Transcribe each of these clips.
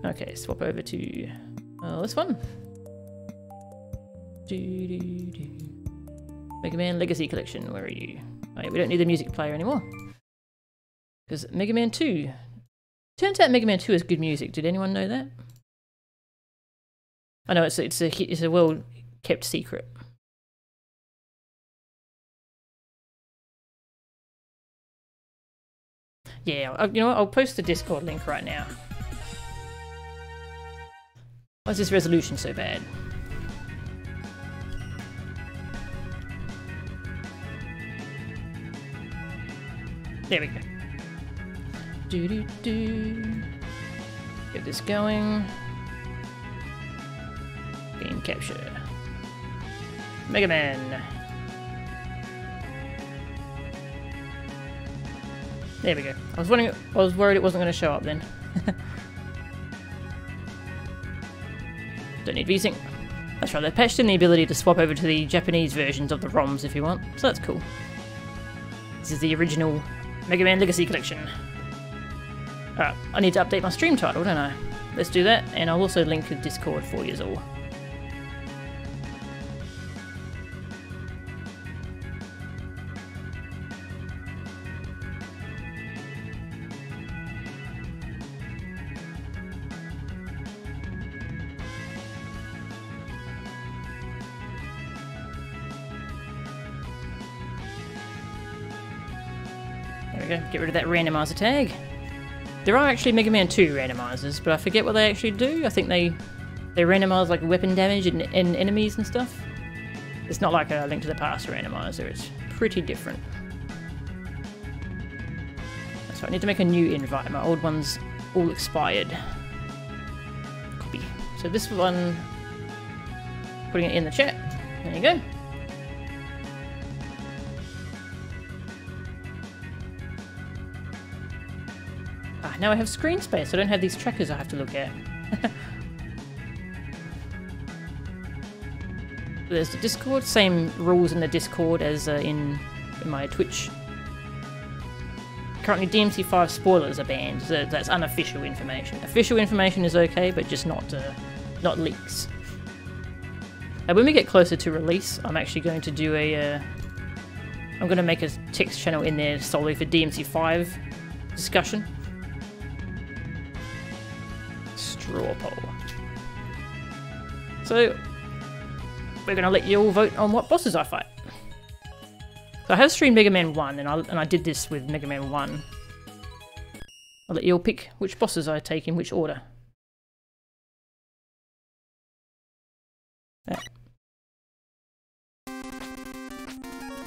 Okay, swap over to this one. Mega Man Legacy Collection, where are you? Oh, yeah, we don't need the music player anymore. Because Mega Man 2. Turns out Mega Man 2 has good music. Did anyone know that? I know it's a well kept secret. Yeah, you know what? I'll post the Discord link right now. Why is this resolution so bad? There we go. Get this going. Game capture. Mega Man. There we go. I was worried it wasn't going to show up then. Don't need VSync. That's right, they patched in the ability to swap over to the Japanese versions of the ROMs if you want, so that's cool. This is the original Mega Man Legacy Collection. Alright, I need to update my stream title, don't I? Let's do that, and I'll also link the Discord for you all. There we go, get rid of that randomizer tag. There are actually Mega Man 2 randomizers, but I forget what they actually do. I think they randomize like weapon damage and enemies and stuff. It's not like a Link to the Past randomizer, it's pretty different. That's right, I need to make a new invite. My old one's all expired. Copy. So this one, putting it in the chat. There you go. Now I have screen space, I don't have these trackers I have to look at. There's the Discord, same rules in the Discord as in my Twitch. Currently DMC5 spoilers are banned, so that's unofficial information. Official information is okay, but just not leaks. Now when we get closer to release, I'm actually going to do I'm going to make a text channel in there solely for DMC5 discussion. Straw poll. So we're going to let you all vote on what bosses I fight. So I have streamed Mega Man 1 and I did this with Mega Man 1. I'll let you all pick which bosses I take in which order. Yeah.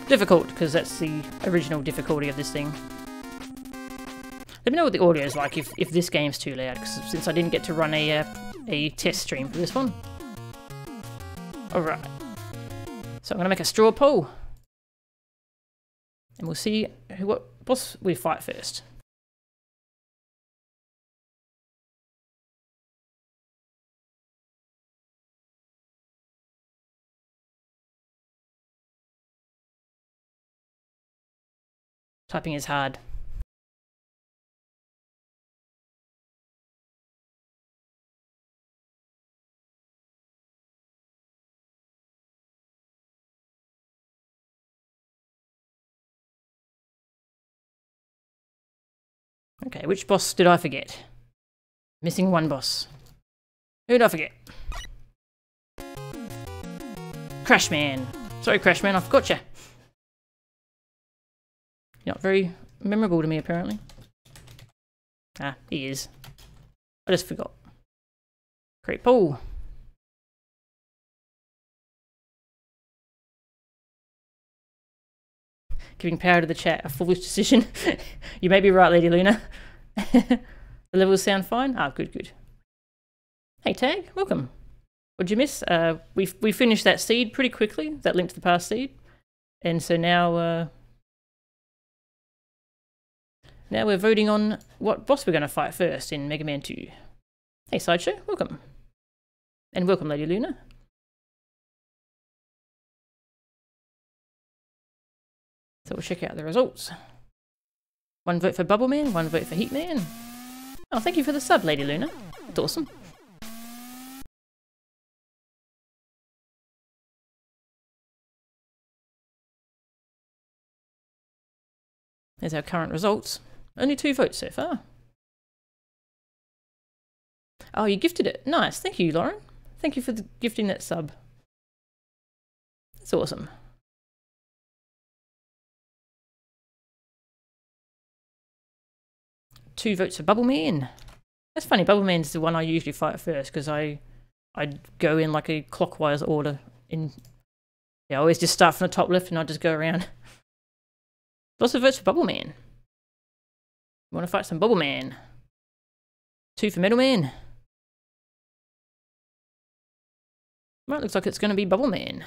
Difficult, because that's the original difficulty of this thing. Let me know what the audio is like if this game's too loud, since I didn't get to run a test stream for this one. Alright. So I'm going to make a straw poll. And we'll see what boss we fight first. Typing is hard. Okay, which boss did I forget? Missing one boss. Who did I forget? Crashman. Sorry, Crashman, I forgot you. You're not very memorable to me, apparently. Ah, he is. I just forgot. Great pool. Giving power to the chat, a foolish decision. You may be right, Lady Luna. The levels sound fine? Ah, good, good. Hey, Tag, welcome. What'd you miss? We finished that seed pretty quickly, that Link to the Past seed. And so now, now we're voting on what boss we're going to fight first in Mega Man 2. Hey, Sideshow, welcome. And welcome, Lady Luna. So we'll check out the results. One vote for Bubble Man, one vote for Heat Man. Oh, thank you for the sub, Lady Luna. That's awesome. There's our current results. Only 2 votes so far. Oh, you gifted it. Nice. Thank you, Lauren. Thank you for gifting that sub. That's awesome. Two votes for Bubble Man. That's funny. Bubble Man's the one I usually fight first because I go in like a clockwise order. Yeah, I always just start from the top left and I just go around. Lots of votes for Bubble Man. Want to fight some Bubble Man? 2 for Metal Man. Right, looks like it's going to be Bubble Man.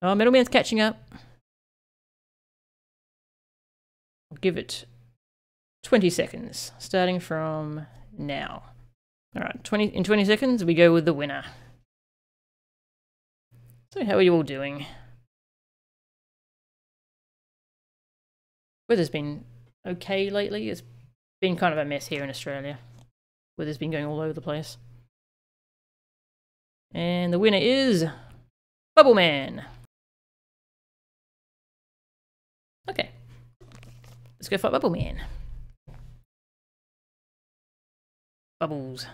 Oh, Metal Man's catching up. I'll give it 20 seconds, starting from now. Alright, in 20 seconds, we go with the winner. So how are you all doing? Weather's been okay lately. It's been kind of a mess here in Australia. Weather's been going all over the place. And the winner is Bubble Man. Okay. Let's go fight Bubble Man. Bubbles.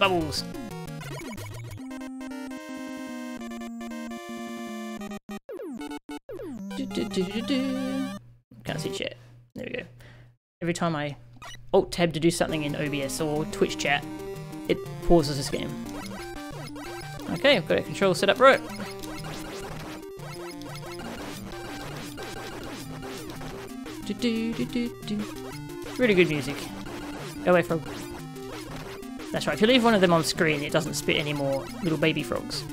Bubbles. Can't see chat. There we go. Every time I Alt-tab to do something in OBS or Twitch chat, it pauses this game. Okay, I've got a control set up right. Really good music. Go away, frog. That's right, if you leave one of them on screen, it doesn't spit any more little baby frogs.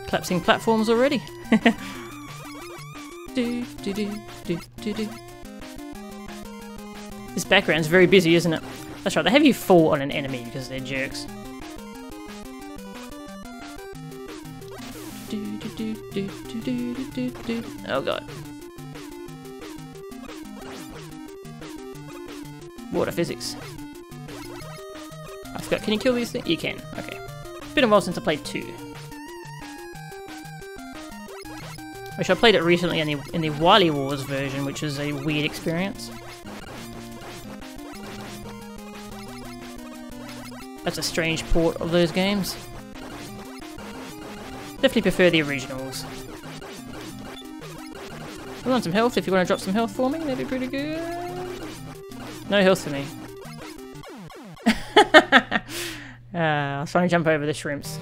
Collapsing platforms already. This background's very busy, isn't it? That's right, they have you fall on an enemy because they're jerks. Oh god. Water physics. I forgot, can you kill these things? You can, okay. Been a while since I played 2. Which I played it recently in the Wily Wars version, which is a weird experience. That's a strange port of those games. Definitely prefer the originals. I want some health. If you want to drop some health for me, that'd be pretty good. No health for me. I was trying to jump over the shrimps.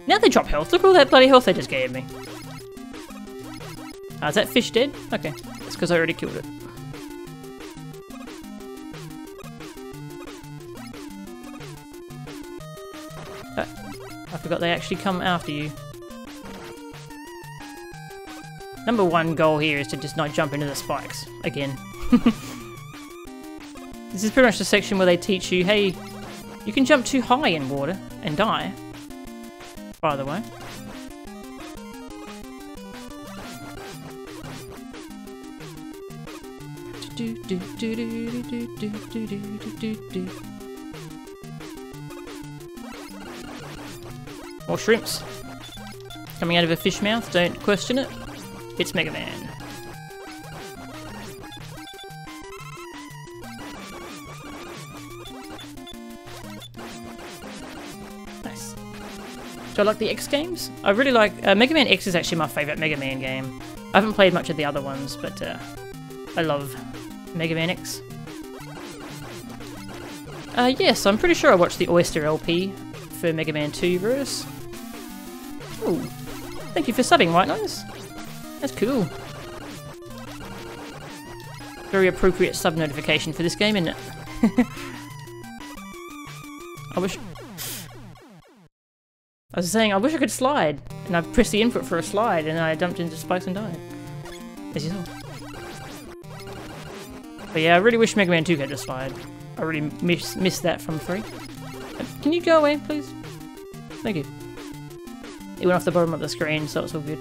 Now they drop health. Look at all that bloody health they just gave me. Is that fish dead? Okay, it's because I already killed it. I forgot they actually come after you. Number 1 goal here is to just not jump into the spikes again. This is pretty much the section where they teach you, hey, you can jump too high in water and die. By the way. More shrimps. Coming out of a fish mouth, don't question it. It's Mega Man. Nice. Do I like the X games? I really like... Mega Man X is actually my favourite Mega Man game. I haven't played much of the other ones, but I love Mega Man X. Yes, I'm pretty sure I watched the Oyster LP for Mega Man 2 verse. Ooh. Thank you for subbing, White Nose. That's cool. Very appropriate sub notification for this game, isn't it? I was saying, I wish I could slide, and I pressed the input for a slide, and I dumped into spikes and died. As you saw. But yeah, I really wish Mega Man 2 had a slide. I really missed that from 3. Can you go away, please? Thank you. It went off the bottom of the screen, so it's all good.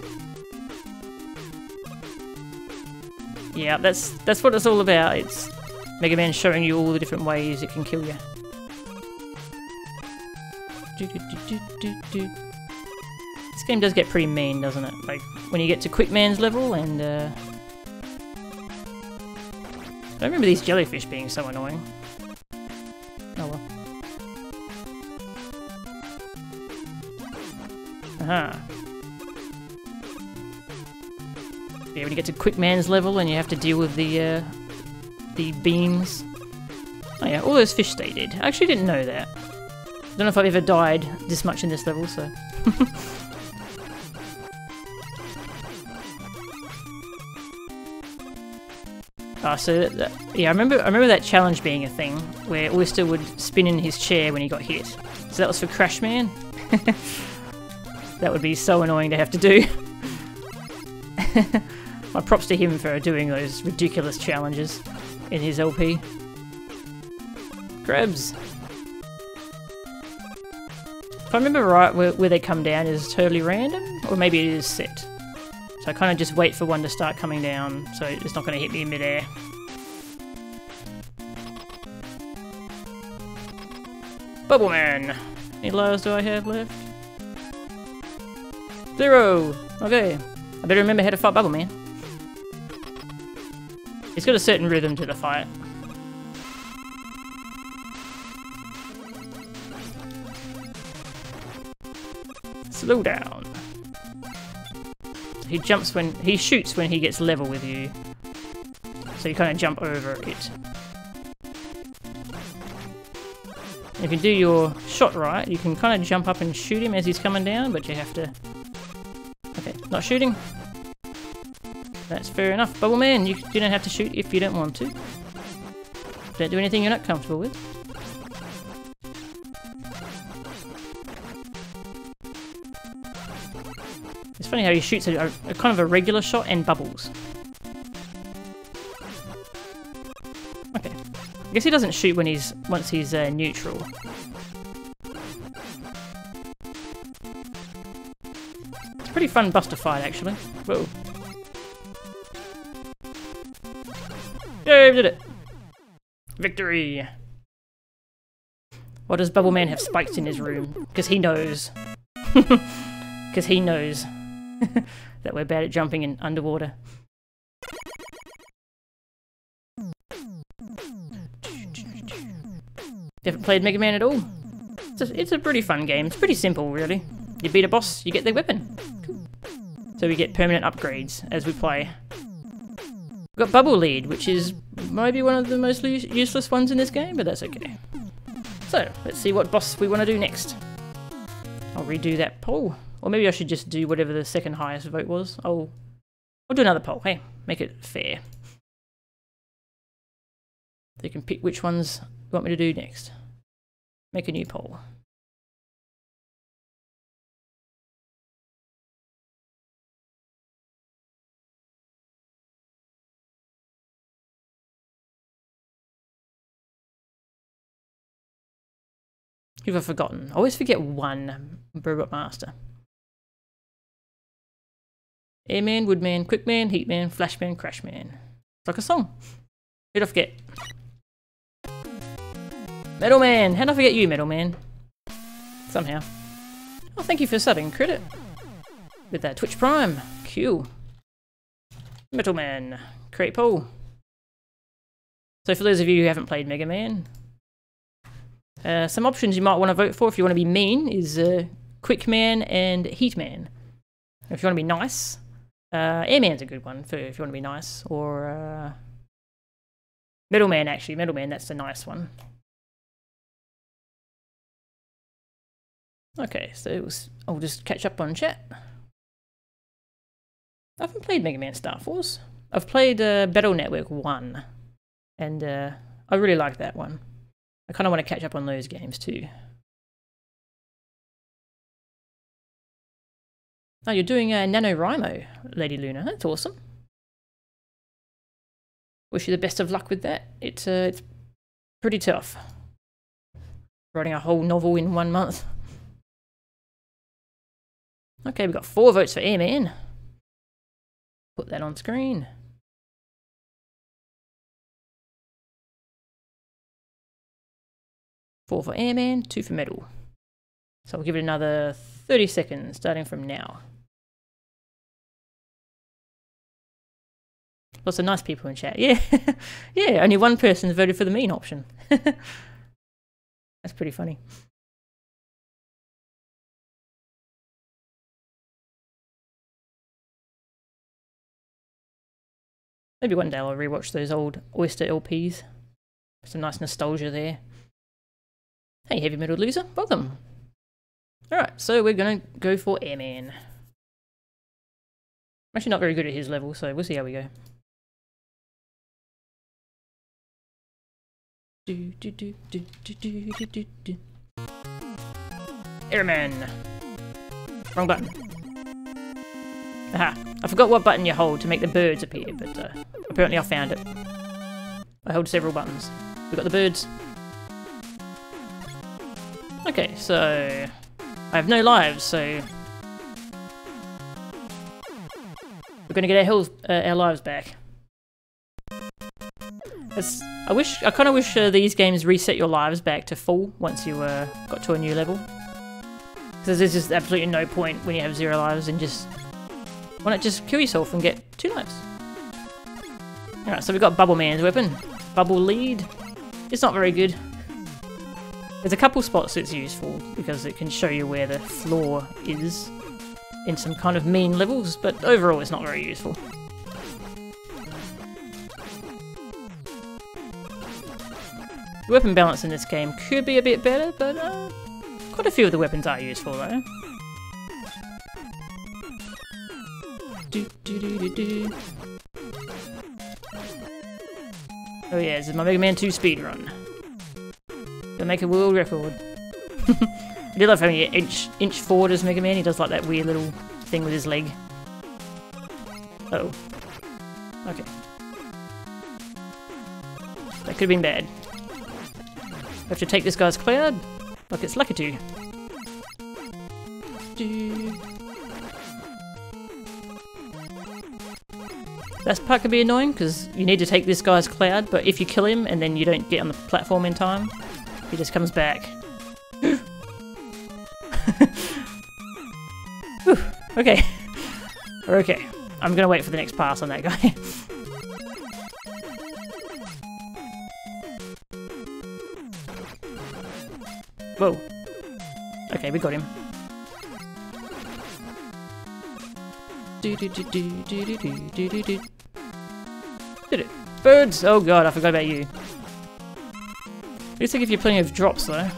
Yeah, that's what it's all about. It's Mega Man showing you all the different ways it can kill you. This game does get pretty mean, doesn't it? Like, when you get to Quick Man's level and, I remember these jellyfish being so annoying. Oh well. Aha. Yeah, when you get to Quick Man's level and you have to deal with the beams. Oh yeah, all those fish stay dead. I actually didn't know that. I don't know if I've ever died this much in this level, so... yeah, I remember that challenge being a thing, where Oyster would spin in his chair when he got hit. So that was for Crash Man. That would be so annoying to have to do. My props to him for doing those ridiculous challenges in his LP. Crabs! If I remember right, where they come down is totally random, or maybe it is set. So I kind of just wait for one to start coming down, so it's not going to hit me in midair. Bubble Man! How many lives do I have left? 0! Okay. I better remember how to fight Bubble Man. He's got a certain rhythm to the fight. Slow down. He jumps when... he shoots when he gets level with you. So you kind of jump over it. And if you do your shot right, you can kind of jump up and shoot him as he's coming down, but you have to... Okay, not shooting. That's fair enough. Bubble Man, you don't have to shoot if you don't want to. Don't do anything you're not comfortable with. It's funny how he shoots a kind of a regular shot and bubbles. Okay. I guess he doesn't shoot when once he's neutral. It's a pretty fun Buster fight, actually. Whoa. Yay, we did it! Victory! Why does Bubble Man have spikes in his room? Because he knows. Because he knows that we're bad at jumping in underwater. You haven't played Mega Man at all? It's a pretty fun game. It's pretty simple, really. You beat a boss, you get their weapon. Cool. So we get permanent upgrades as we play. We've got Bubble Lead, which is maybe one of the most useless ones in this game, but that's okay. So, let's see what boss we want to do next. I'll redo that poll. Or maybe I should just do whatever the second highest vote was. I'll do another poll. Hey, make it fair. So you can pick which ones you want me to do next. Make a new poll. Who have I forgotten? I always forget one Robot Master. Airman, Woodman, Quickman, Heatman, Flashman, Crashman. It's like a song. Who'd I forget? Metal Man! How'd I forget you, Metal Man? Somehow. Oh, thank you for subbing, credit. With that Twitch Prime. Cool. Metal Man. Create poll. So for those of you who haven't played Mega Man, some options you might want to vote for if you want to be mean is Quickman and Heatman. If you want to be nice, Airman's a good one for if you want to be nice, or Metal Man, actually. Metal Man, that's the nice one. Okay, so I'll just catch up on chat. I haven't played Mega Man Star Force. I've played Battle Network 1, and I really like that one. I kind of want to catch up on those games too. Oh, you're doing a NaNoWriMo, Lady Luna. That's awesome. Wish you the best of luck with that. It's pretty tough. Writing a whole novel in 1 month. Okay, we've got 4 votes for Airman. Put that on screen. Four for Airman, 2 for Medal. So we'll give it another 30 seconds, starting from now. Lots of nice people in chat. Yeah, yeah. Only one person voted for the mean option. That's pretty funny. Maybe one day I'll rewatch those old Oyster LPs. Some nice nostalgia there. Hey, heavy metal loser, welcome. Alright, so we're gonna go for Airman. I'm actually not very good at his level, so we'll see how we go. Airman. Wrong button. Aha, I forgot what button you hold to make the birds appear, but apparently I found it. I held several buttons. We got the birds. Okay, so I have no lives, so we're gonna get our lives back. I kind of wish these games reset your lives back to full once you got to a new level. Because there's just absolutely no point when you have 0 lives and just why not just kill yourself and get 2 lives? Alright, so we've got Bubble Man's weapon. Bubble Lead. It's not very good. There's a couple spots it's useful because it can show you where the floor is in some kind of mean levels, but overall it's not very useful. The weapon balance in this game could be a bit better, but quite a few of the weapons are useful though. Oh yeah, this is my Mega Man 2 speedrun. Gonna make a world record. I do love having an inch forward as Mega Man. He does like that weird little thing with his leg. Uh oh. Okay. That could have been bad. I have to take this guy's cloud like it's lucky to. That part can be annoying because you need to take this guy's cloud, but if you kill him and then you don't get on the platform in time, he just comes back. Okay. We're okay. I'm gonna wait for the next pass on that guy. Whoa. Okay, we got him. Did it. Birds! Oh god, I forgot about you. At least they give you plenty of drops though.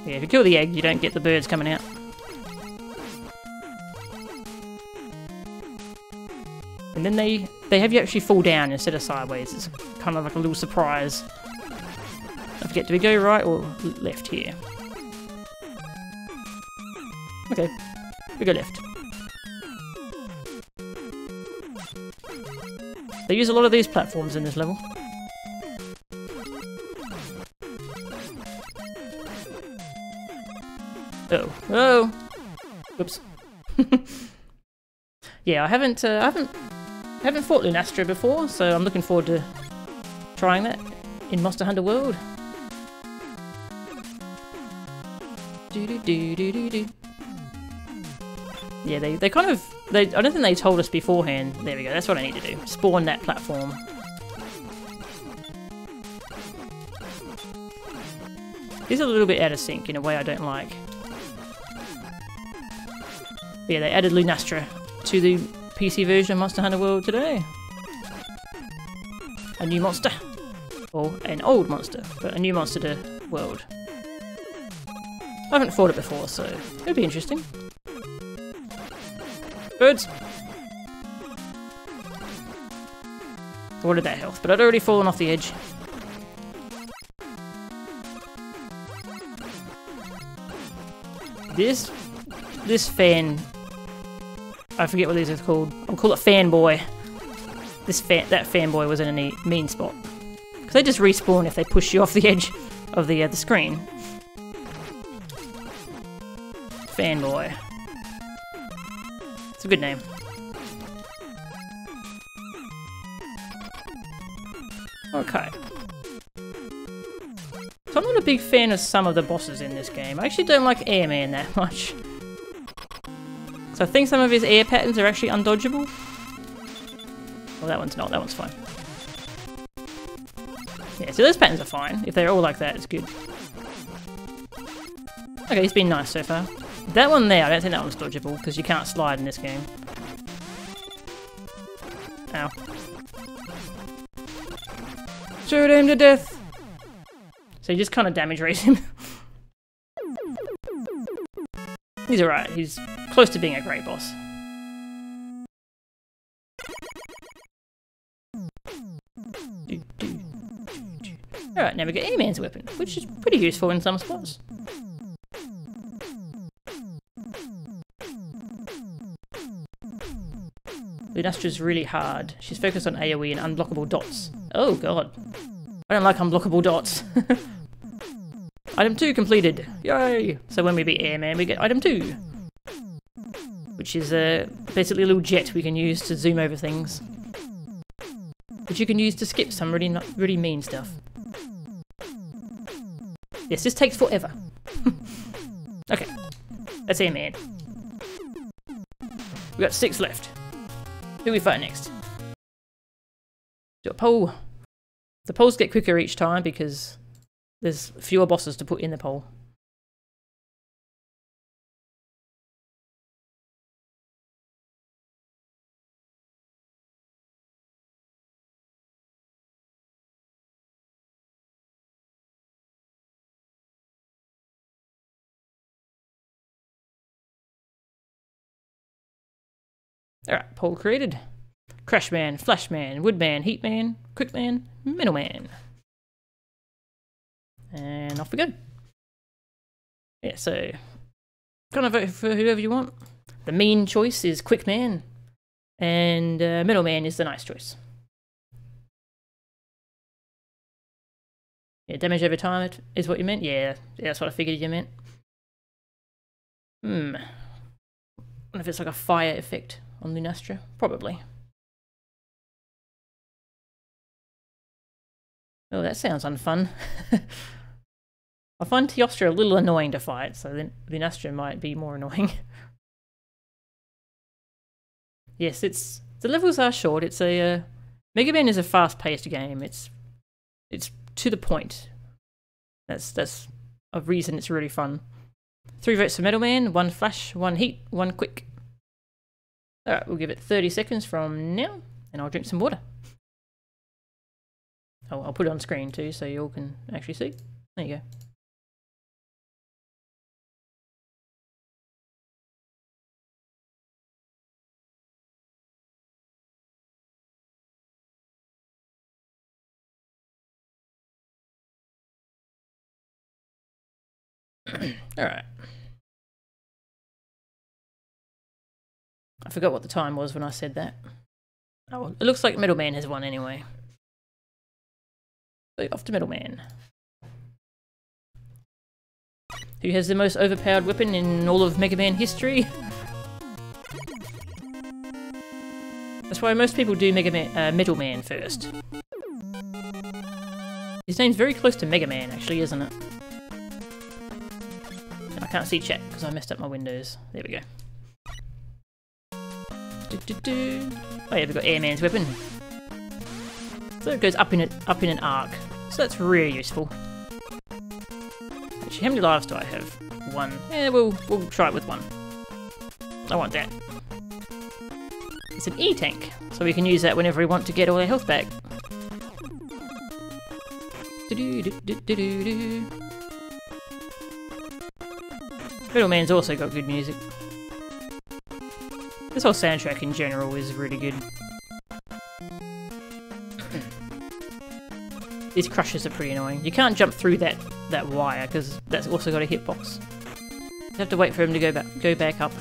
Yeah, if you kill the egg, you don't get the birds coming out. And then they have you actually fall down instead of sideways. It's kind of like a little surprise. I forget, do we go right or left here? Okay, we go left. They use a lot of these platforms in this level. Oh, oh! Whoops. Yeah, I haven't fought Lunastra before, so I'm looking forward to trying that in Monster Hunter World. Yeah, they kind of I don't think they told us beforehand. There we go. That's what I need to do. Spawn that platform. These are a little bit out of sync in a way I don't like. But yeah, they added Lunastra to the PC version of Monster Hunter World today. A new monster. Or an old monster, but a new monster to World. I haven't fought it before, so it'll be interesting. Birds! I wanted that health, but I'd already fallen off the edge. This this fan, I forget what these are called. I'll call it Fanboy. That Fanboy was in a mean spot because they just respawn if they push you off the edge of the screen. Fanboy. It's a good name. Okay. So I'm not a big fan of some of the bosses in this game. I actually don't like Airman that much. So I think some of his air patterns are actually undodgeable. Well, that one's not. That one's fine. Yeah, so those patterns are fine. If they're all like that, it's good. Okay, he's been nice so far. That one there, I don't think that one's dodgeable, because you can't slide in this game. Ow. Shoot him to death! So you just kind of damage raise him. He's alright, he's close to being a great boss. Alright, now we get Airman's weapon, which is pretty useful in some spots. Lunastra's really hard. She's focused on AoE and unblockable dots. Oh god. I don't like unblockable dots. Item 2 completed. Yay! So when we beat Airman, we get item 2. Which is basically a little jet we can use to zoom over things. Which you can use to skip some really mean stuff. Yes, this takes forever. Okay. That's Airman. We got 6 left. Who we fight next? Do a poll. The polls get quicker each time because there's fewer bosses to put in the poll. Alright, poll created. Crashman, Flashman, Woodman, Heatman, Quickman, Middleman. And off we go. Yeah, so kind of vote for whoever you want. The mean choice is Quickman, and Middleman is the nice choice. Yeah, damage over time is what you meant? Yeah, that's what I figured you meant. I wonder if it's like a fire effect on Lunastra. Probably. Oh, that sounds unfun. I find Teostra a little annoying to fight, so then Lunastra might be more annoying. Yes, the levels are short. It's a Mega Man is a fast-paced game. It's to the point. That's a reason it's really fun. 3 votes for Metal Man, 1 Flash, 1 Heat, 1 Quick. Alright, we'll give it 30 seconds from now, and I'll drink some water. Oh, I'll put it on screen too, so you all can actually see. There you go. Alright. I forgot what the time was when I said that. Oh, it looks like Middleman has won anyway. So off to Middleman. Who has the most overpowered weapon in all of Mega Man history? That's why most people do Middleman first. His name's very close to Mega Man, actually, isn't it? I can't see chat because I messed up my windows. There we go. Oh yeah, we've got Airman's weapon. So it goes up in an arc. So that's really useful. Actually, how many lives do I have? 1. Yeah, we'll try it with 1. I want that. It's an E-tank, so we can use that whenever we want to get all our health back. Middleman's also got good music. This whole soundtrack in general is really good. These crushes are pretty annoying. You can't jump through that wire because that's also got a hitbox. Have to wait for him to go back up.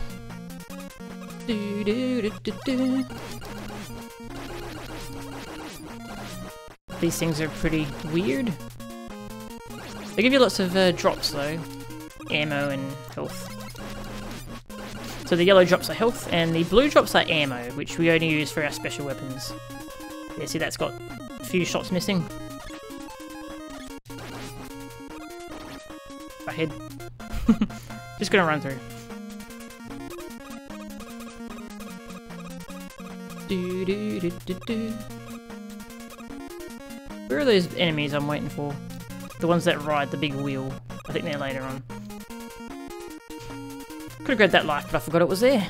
These things are pretty weird. They give you lots of drops though. Ammo and health. So the yellow drops are health, and the blue drops are ammo, which we only use for our special weapons. Yeah, see that's got a few shots missing. Ahead. Just gonna run through. Where are those enemies I'm waiting for? The ones that ride the big wheel. I think they're later on. Could have grabbed that life, but I forgot it was there.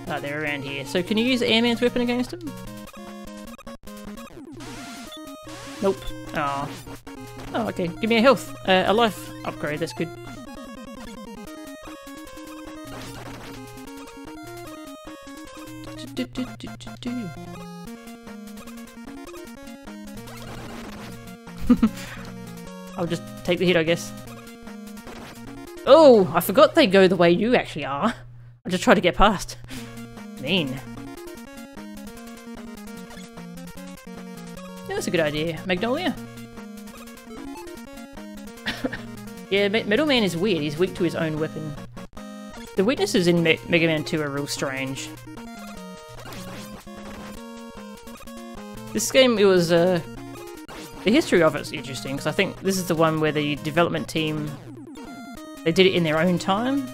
Ah, they're around here. So can you use Airman's weapon against them? Nope. Oh. Oh, okay. Give me a health. A life upgrade, that's good. I'll just take the hit, I guess. Oh, I forgot they go the way you actually are. I just tried to get past. Mean. Yeah, that's a good idea. Magnolia? Yeah, Metal Man is weird. He's weak to his own weapon. The weaknesses in Mega Man 2 are real strange. This game, it was, the history of it's interesting, because I think this is the one where the development team, they did it in their own time.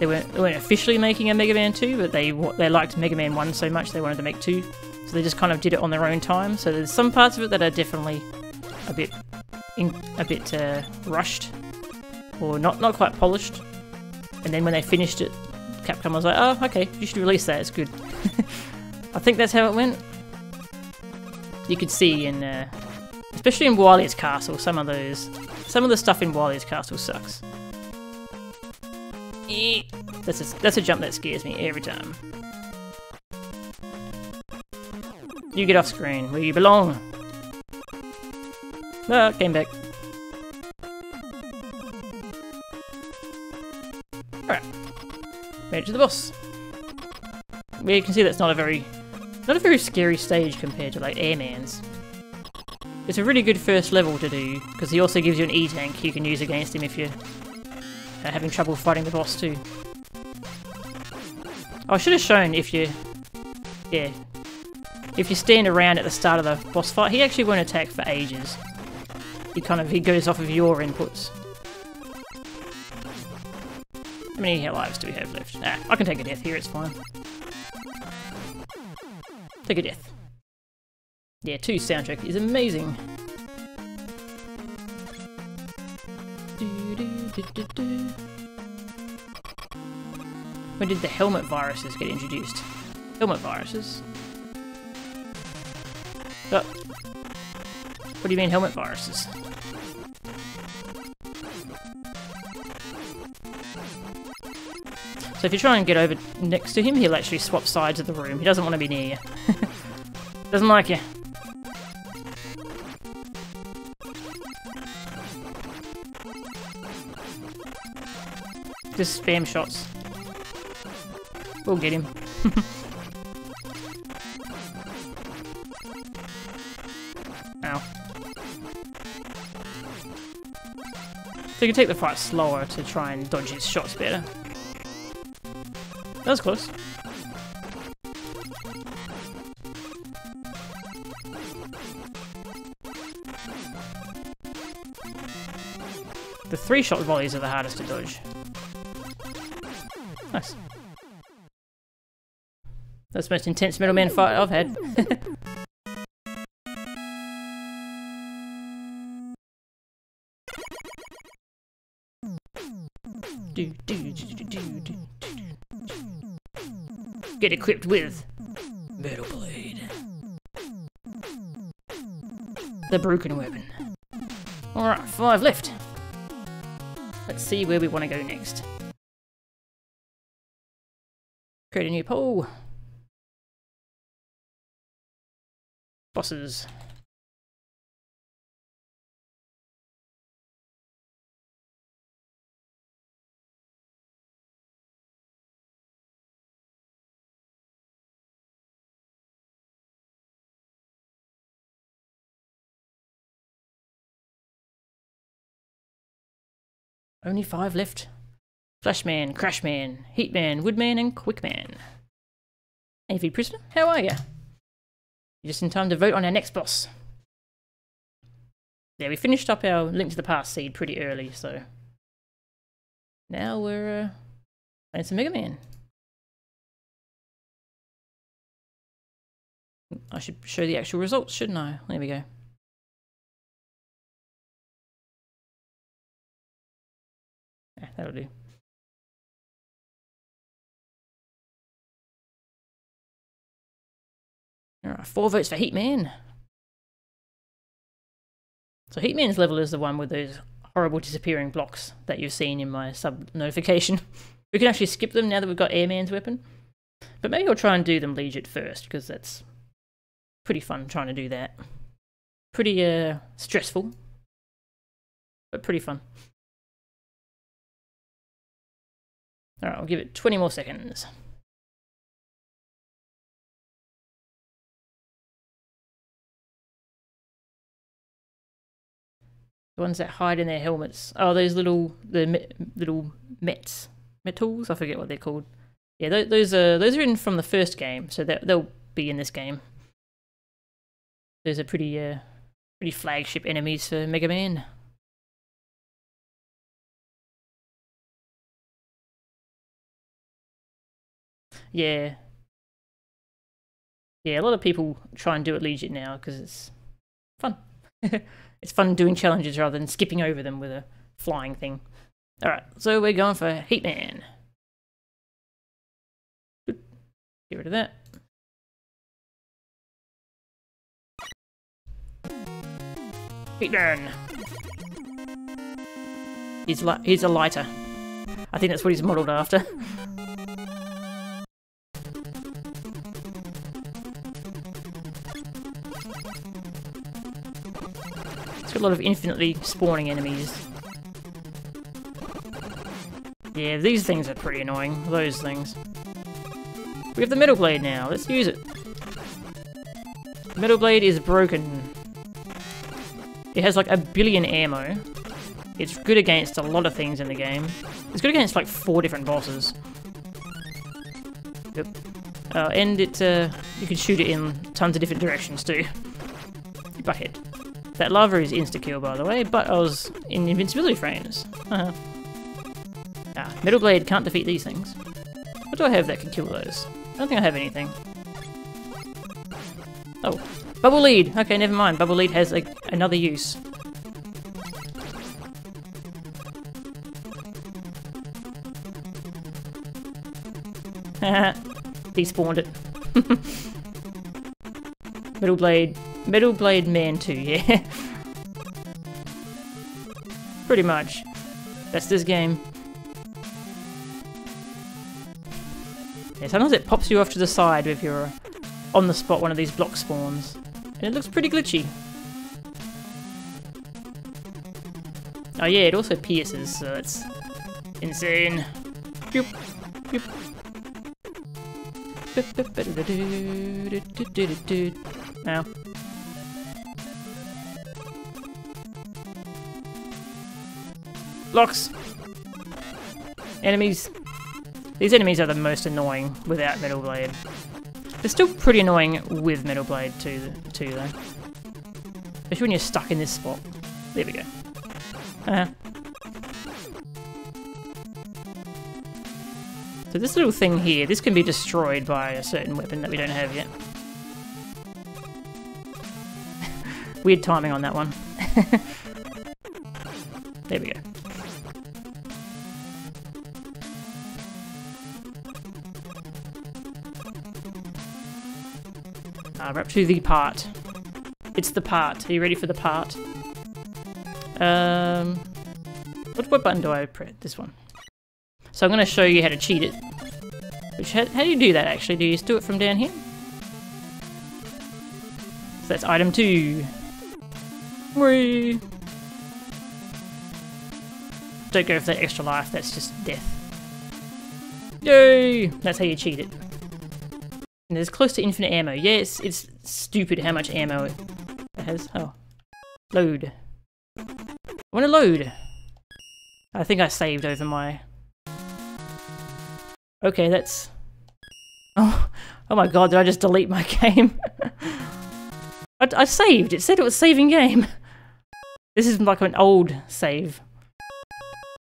They weren't officially making a Mega Man 2, but they liked Mega Man 1 so much they wanted to make 2. So they just kind of did it on their own time. So there's some parts of it that are definitely a bit rushed, or not quite polished. And then when they finished it, Capcom was like, oh, okay, you should release that, it's good. I think that's how it went. You could see in, especially in Wily's Castle, some of the stuff in Wily's Castle sucks. That's a jump that scares me every time. You get off screen, where you belong. Ah, came back. Alright. Made it to the boss. Well, you can see that's not a very scary stage compared to like Airman's. It's a really good first level to do, because he also gives you an E-tank you can use against him if you're having trouble fighting the boss too. I should have shown if you stand around at the start of the boss fight, he actually won't attack for ages. He goes off of your inputs. How many lives do we have left? Ah, I can take a death here, it's fine. Take a death. Yeah, 2 soundtrack is amazing. When did the helmet viruses get introduced? Helmet viruses? Oh. What do you mean helmet viruses? So if you try and get over next to him, he'll actually swap sides of the room. He doesn't want to be near you. Doesn't like you. Just spam shots. We'll get him. Ow. So you can take the fight slower to try and dodge his shots better. That was close. The 3-shot volleys are the hardest to dodge. Nice. That's the most intense Metal Man fight I've had. Get equipped with Metal Blade. The broken weapon. Alright, 5 left. Let's see where we want to go next. Create a new poll. Bosses. Only 5 left. Flashman, Crashman, Heatman, Woodman, and Quickman. AV Prisoner, how are you? You're just in time to vote on our next boss. Yeah, we finished up our Link to the Past seed pretty early, so... Now we're playing some Mega Man. I should show the actual results, shouldn't I? There we go. Yeah, that'll do. Alright, 4 votes for Heatman. So Heatman's level is the one with those horrible disappearing blocks that you've seen in my sub notification. We can actually skip them now that we've got Airman's weapon. But maybe I'll try and do them Legit first, because that's pretty fun trying to do that. Pretty stressful, but pretty fun. Alright, I'll give it 20 more seconds. The ones that hide in their helmets. Oh, those little metals. I forget what they're called. Yeah, those are in from the first game, so they'll be in this game. Those are pretty flagship enemies for Mega Man. Yeah. Yeah, a lot of people try and do it legit now because it's fun. It's fun doing challenges rather than skipping over them with a flying thing. Alright, so we're going for Heatman. Get rid of that. Heatman! He's a lighter. I think that's what he's modelled after. A lot of infinitely spawning enemies. Yeah, these things are pretty annoying. Those things. We have the Metal Blade now. Let's use it. The Metal Blade is broken. It has like 1 billion ammo. It's good against a lot of things in the game. It's good against like 4 different bosses. Yep. And it you can shoot it in tons of different directions too. Butthead. That lava is insta-kill, by the way, but I was in invincibility frames. Metal Blade can't defeat these things. What do I have that can kill those? I don't think I have anything. Oh, Bubble Lead! Okay, never mind. Bubble Lead has another use. Despawned it. Metal Blade Man 2, yeah. Pretty much. That's this game. Yeah, sometimes it pops you off to the side if you're on the spot one of these block spawns. And it looks pretty glitchy. Oh yeah, it also pierces, so it's insane. Boop, boop. Now. Blocks! Enemies. These enemies are the most annoying without Metal Blade. They're still pretty annoying with Metal Blade too though. Especially when you're stuck in this spot. There we go. So this little thing here, this can be destroyed by a certain weapon that we don't have yet. Weird timing on that one. There we go. We're up to the part. It's the part. Are you ready for the part? What button do I press? This one. So I'm going to show you how to cheat it. How do you do that actually? Do you just do it from down here? So that's item 2. Whee! Don't go for that extra life, that's just death. Yay! That's how you cheat it. And there's close to infinite ammo. Yeah, it's stupid how much ammo it has. Oh. Load. I want to load. I think I saved over my... Okay, that's... Oh my god, did I just delete my game? I saved, it said it was saving game. This is like an old save.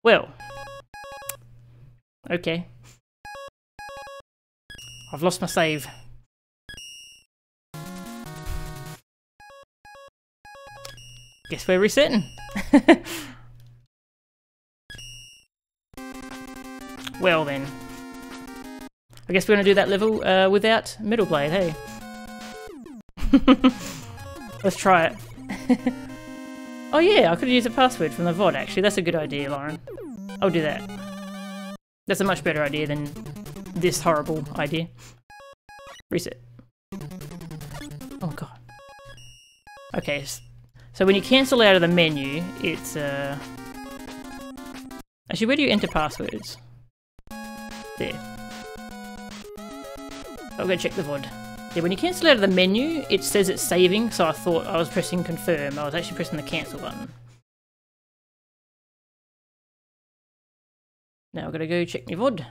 Well. Okay. I've lost my save. Guess we're resetting. Well then. I guess we're gonna do that level without Metal Blade, hey? Let's try it. Oh yeah, I could use a password from the VOD actually. That's a good idea, Lauren. I'll do that. That's a much better idea than this horrible idea. Reset. Oh god. Okay, so when you cancel out of the menu, it's actually, where do you enter passwords? There. I'll go check the VOD. Yeah, when you cancel out of the menu, it says it's saving, so I thought I was pressing confirm. I was actually pressing the cancel button. Now I've got to go check my VOD.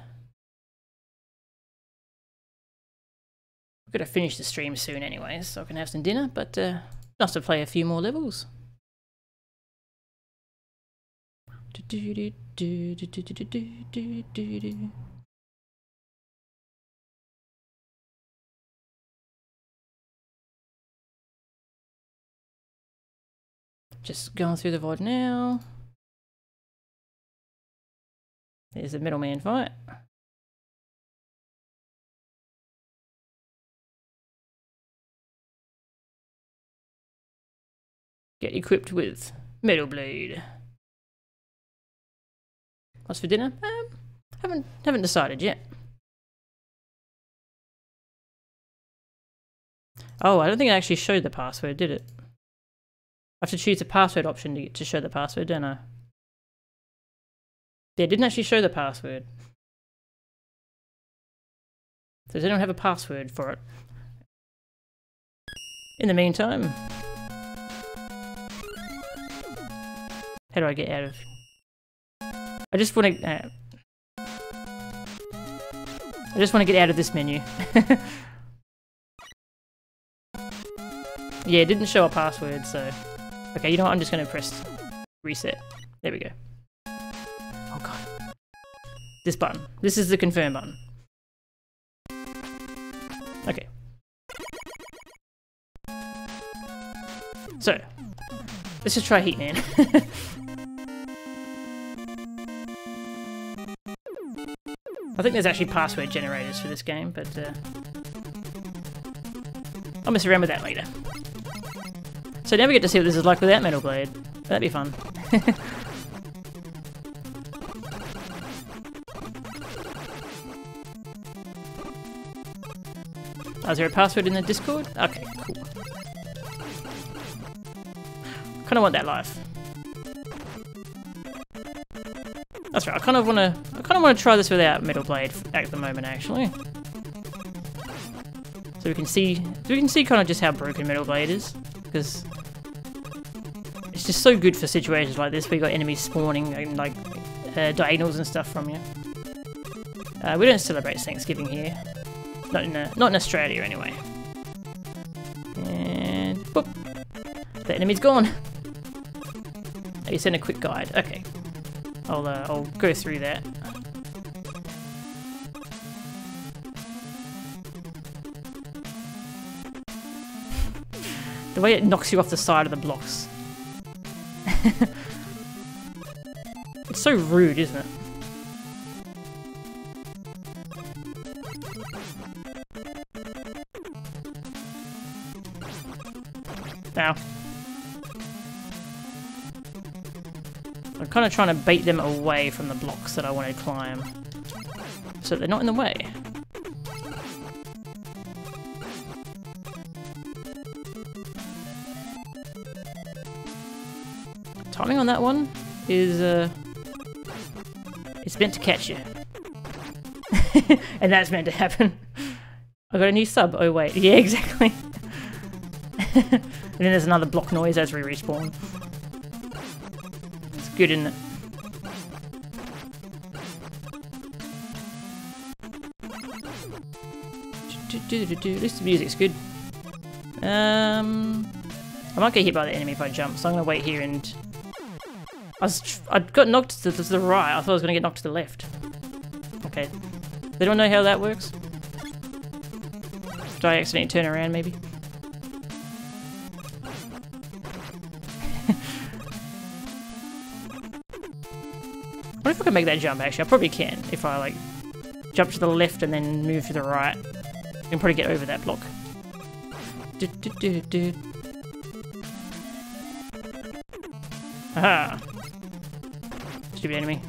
I've got to finish the stream soon anyway, so I can have some dinner, but nice to play a few more levels. Just going through the VOD now. There's a middleman fight. Get equipped with Metal Blade. What's for dinner? Haven't decided yet. Oh, I don't think it actually showed the password, did it? I have to choose the password option to show the password, don't I? Yeah, it didn't actually show the password. So does anyone have a password for it? In the meantime... How do I get out of... I just want to get out of this menu. Yeah, it didn't show a password, so... Okay, you know what? I'm just going to press reset. There we go. Oh god. This button. This is the confirm button. Okay. So, let's just try Heatman. I think there's actually password generators for this game, but I'll mess around with that later. So now we get to see what this is like without Metal Blade. That'd be fun. Oh, is there a password in the Discord? Okay, cool. Kinda want that life. That's right, I kinda wanna try this without Metal Blade at the moment actually. So we can see kinda just how broken Metal Blade is. Because it's just so good for situations like this where you got enemies spawning and like diagonals and stuff from you. We don't celebrate Thanksgiving here, not in Australia anyway. And whoop, the enemy's gone. Oh, you sent a quick guide. Okay, I'll go through that. The way it knocks you off the side of the blocks. It's so rude, isn't it? Ow. I'm kind of trying to bait them away from the blocks that I want to climb, so they're not in the way. Timing on that one is, it's meant to catch you. And that's meant to happen. I got a new sub. Oh wait, yeah, exactly. And then there's another block noise as we respawn. It's good, isn't it? At least the music's good. I might get hit by the enemy if I jump, so I'm gonna wait here and... I got knocked to the right, I thought I was gonna get knocked to the left. Okay. They don't know how that works? Did I accidentally turn around, maybe? I wonder if I can make that jump, actually. I probably can, if I, like, jump to the left and then move to the right. I can probably get over that block. Aha! Stupid enemy.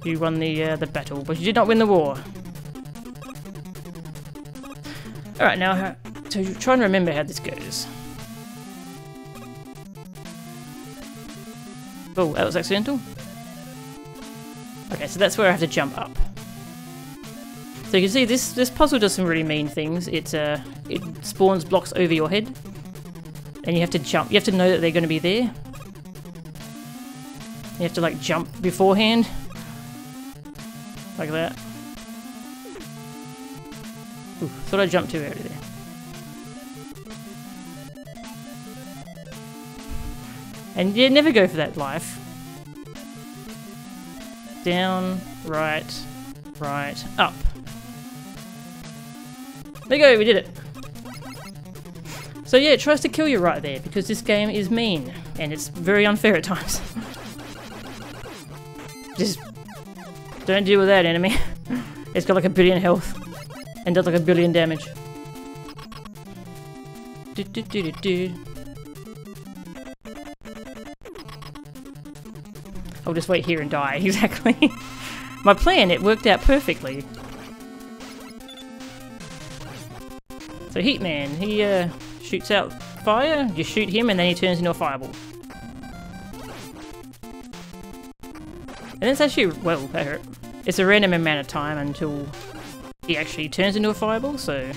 You won the battle, but you did not win the war. Alright, now, to try and remember how this goes. Oh, that was accidental? Okay, so that's where I have to jump up. So you can see this puzzle does some really mean things. It spawns blocks over your head. And you have to jump. You have to know that they're going to be there. You have to, like, jump beforehand. Like that. Ooh, thought I jumped too early there. And you never go for that life. Down, right, right, up. There you go, we did it. So yeah, it tries to kill you right there, because this game is mean, and it's very unfair at times. Just don't deal with that enemy. It's got like 1 billion health, and does like 1 billion damage. I'll just wait here and die, exactly. My plan, it worked out perfectly. So Heatman, he shoots out fire, you shoot him and then he turns into a fireball. And it's actually, well, that hurt. It's a random amount of time until he actually turns into a fireball, so...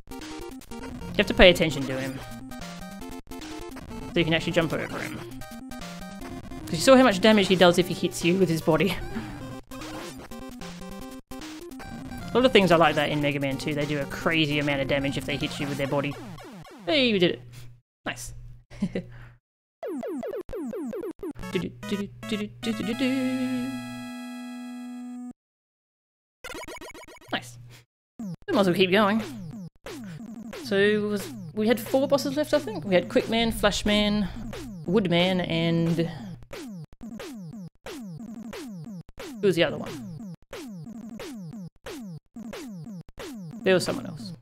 You have to pay attention to him. So you can actually jump over him. Because you saw how much damage he does if he hits you with his body. A lot of things are like that in Mega Man 2. They do a crazy amount of damage if they hit you with their body. Hey, we did it. Nice. Nice. We might as well keep going. So we had 4 bosses left, I think. We had Quickman, Flashman, Woodman, and... Who was the other one? There was someone else.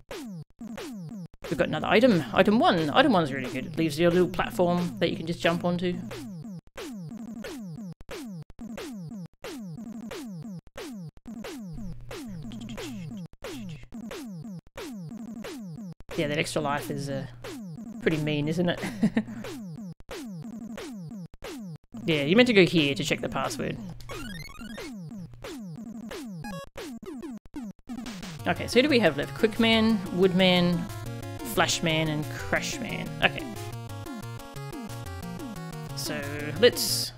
We've got another item. Item 1. Item 1's really good. It leaves you a little platform that you can just jump onto. Yeah, that extra life is pretty mean, isn't it? Yeah, you meant to go here to check the password. Okay, so who do we have left? Quickman, Woodman, Flashman, and Crashman. Okay. So let's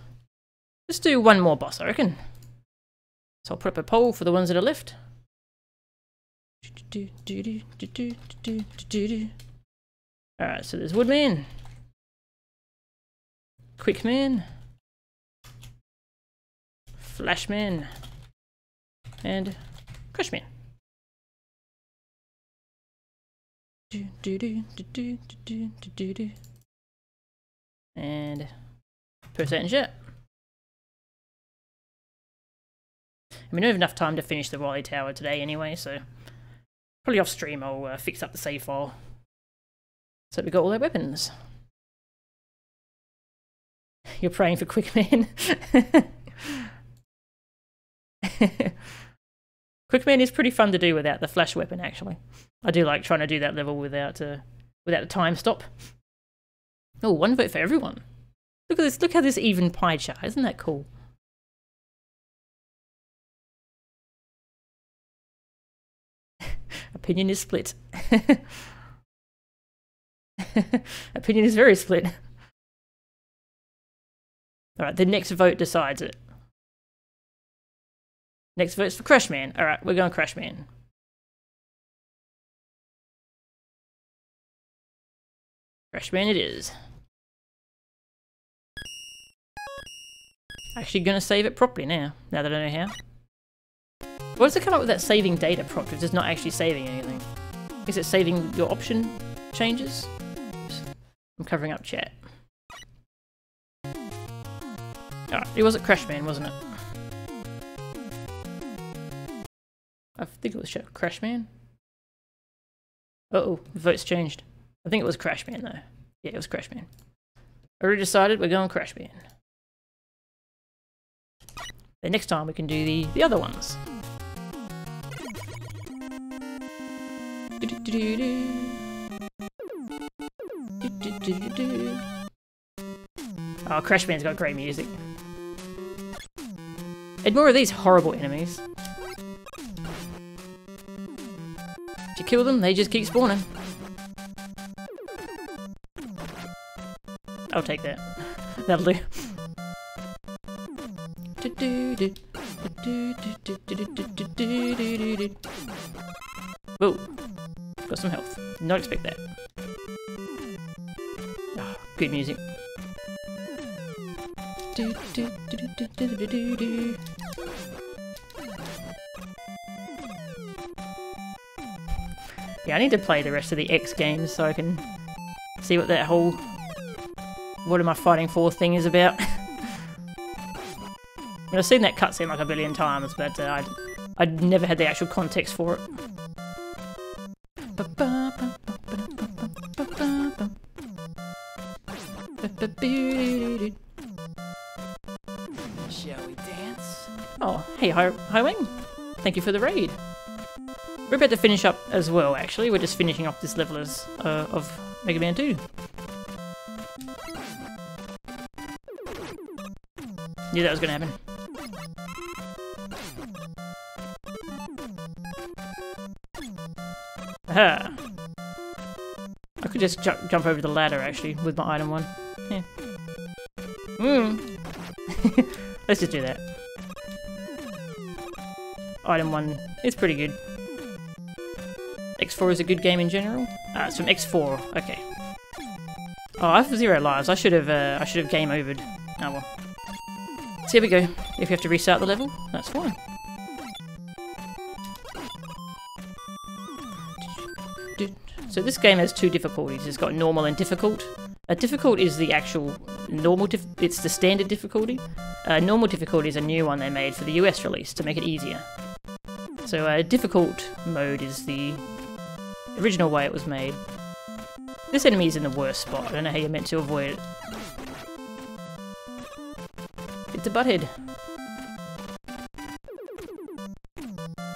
do one more boss, I reckon. So I'll put up a poll for the ones that are left. Alright, so there's Woodman, Quickman, Flashman, and Crashman. And press that in chat. And we don't have enough time to finish the Wily Tower today anyway, so probably off stream I'll fix up the save file so we got all our weapons. You're praying for Quickman. Quickman is pretty fun to do without the flash weapon, actually. I do like trying to do that level without the time stop. Oh, 1 vote for everyone. Look at this, look how this even pie chart, isn't that cool? Opinion is split. Opinion is very split. Alright, the next vote decides it. Next vote's for Crashman. Alright, we're going Crashman. Crashman it is. Actually gonna save it properly now that I know how. Why does it come up with that saving data prompt if it's not actually saving anything? Is it saving your option changes? Oops. I'm covering up chat. Alright, it was at Crashman, wasn't it? I think it was Crashman. Uh-oh, the vote's changed. I think it was Crashman though. Yeah, it was Crashman. Already decided we're going Crashman. Then next time we can do the other ones. Oh, Crashman's got great music. And more of these horrible enemies. If you kill them, they just keep spawning. I'll take that. That'll do. Whoa. Got some health. Did not expect that. Oh, good music. Yeah, I need to play the rest of the X games so I can see what that whole "what am I fighting for" thing is about. I mean, I've seen that cutscene like a billion times, but I'd never had the actual context for it. Shall we dance? Oh, hey, Hi Wing. Thank you for the raid. We're about to finish up as well, actually. We're just finishing off this level of Mega Man 2. Knew that was going to happen. Aha! I could just jump over the ladder, actually, with my item one. Yeah. Let's just do that. Item 1 is pretty good. X4 is a good game in general. It's from X4. Okay. Oh, I have 0 lives. I should have game overed. Oh well. So here we go. If you have to restart the level, that's fine. So this game has 2 difficulties. It's got normal and difficult. Difficult is the actual normal. It's the standard difficulty. Normal difficulty is a new one they made for the US release to make it easier. So difficult mode is the original way it was made. This enemy is in the worst spot. I don't know how you're meant to avoid it. It's a butthead.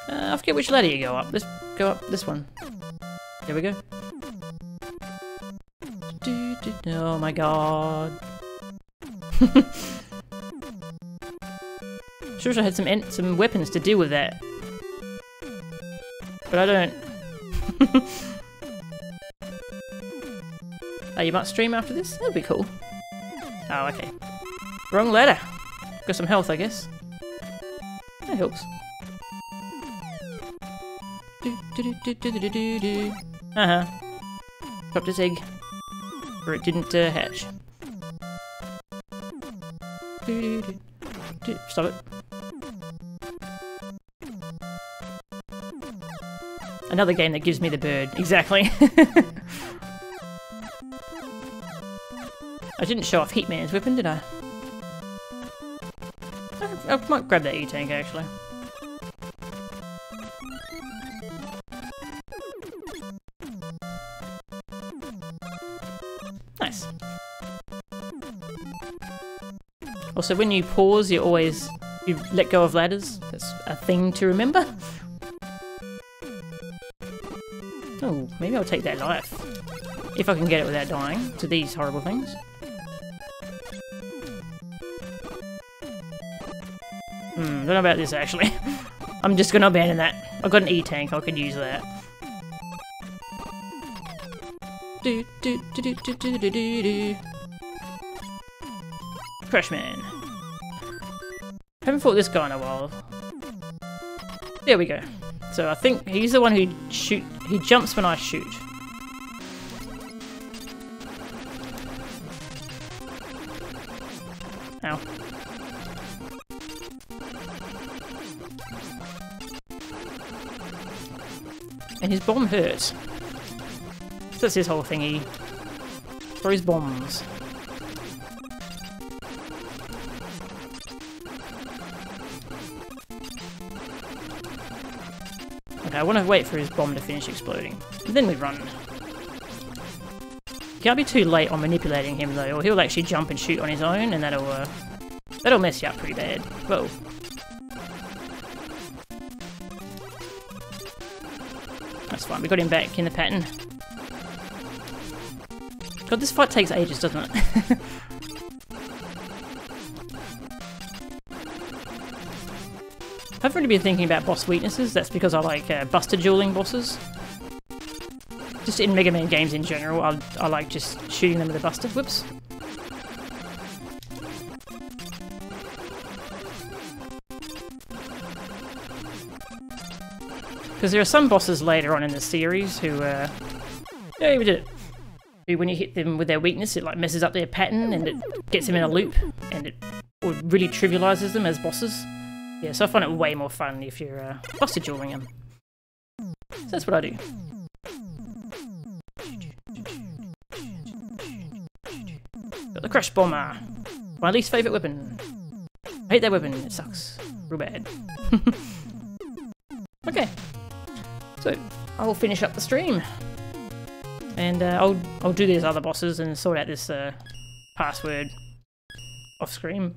I forget which ladder you go up. Let's go up this one. There we go. Oh my god. Sure, I had some weapons to deal with that. But I don't. Oh, you might stream after this? That'd be cool. Oh, okay. Wrong ladder. Got some health, I guess. That helps. Uh-huh. Dropped his egg. Or it didn't hatch. Stop it. Another game that gives me the bird. Exactly. I didn't show off Heatman's weapon, did I? I might grab that E-tank, actually. Nice. Also, when you pause, you let go of ladders. That's a thing to remember. Oh, maybe I'll take that life. If I can get it without dying to these horrible things. Don't know about this, actually. I'm just gonna abandon that. I've got an E-tank, I could use that. Crashman. Haven't fought this guy in a while. There we go. So I think he's the one who he jumps when I shoot. Ow. And his bomb hurts. So that's his whole thing, he throws bombs. Okay, I want to wait for his bomb to finish exploding. And then we run. Can't be too late on manipulating him though, or he'll actually jump and shoot on his own, and that'll mess you up pretty bad. Whoa. That's fine, we got him back in the pattern. God, this fight takes ages, doesn't it? I haven't really been thinking about boss weaknesses, that's because I like buster dueling bosses. Just in Mega Man games in general, I like just shooting them with a buster. Whoops. Because there are some bosses later on in the series who, yeah, we did it. Who, when you hit them with their weakness, it like messes up their pattern and it gets them in a loop, and it really trivializes them as bosses. Yeah, so I find it way more fun if you're buster dueling them. So that's what I do. Got the Crush Bomber, my least favourite weapon. I hate that weapon, it sucks. Real bad. Okay, so I'll finish up the stream. And I'll do these other bosses and sort out this password off screen.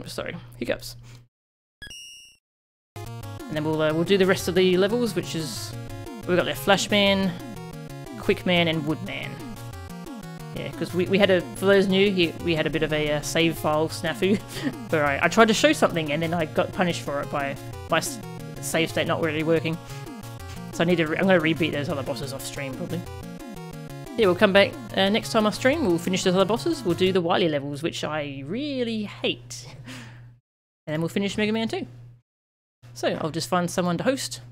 Sorry, hiccups. And then we'll do the rest of the levels, which is we've got the Flashman, Quickman, and Woodman. Yeah, because we had a, for those new, we had a bit of a save file snafu where I tried to show something and then I got punished for it by my save state not really working. So I'm going to rebeat those other bosses off stream probably. Yeah, we'll come back next time I stream. We'll finish those other bosses. We'll do the Wily levels, which I really hate, and then we'll finish Mega Man 2. So I'll just find someone to host.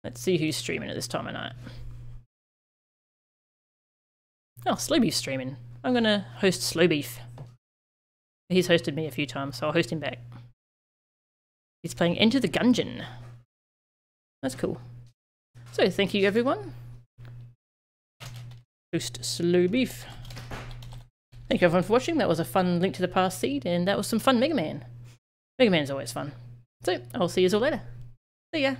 Let's see who's streaming at this time of night. Oh, Slowbeef's streaming. I'm gonna host Slowbeef. He's hosted me a few times, so I'll host him back. He's playing Enter the Gungeon. That's cool. So thank you everyone. Host Slowbeef. Thank you everyone for watching. That was a fun Link to the Past seed, and that was some fun Mega Man. Mega Man's always fun. So I'll see you all later. See ya.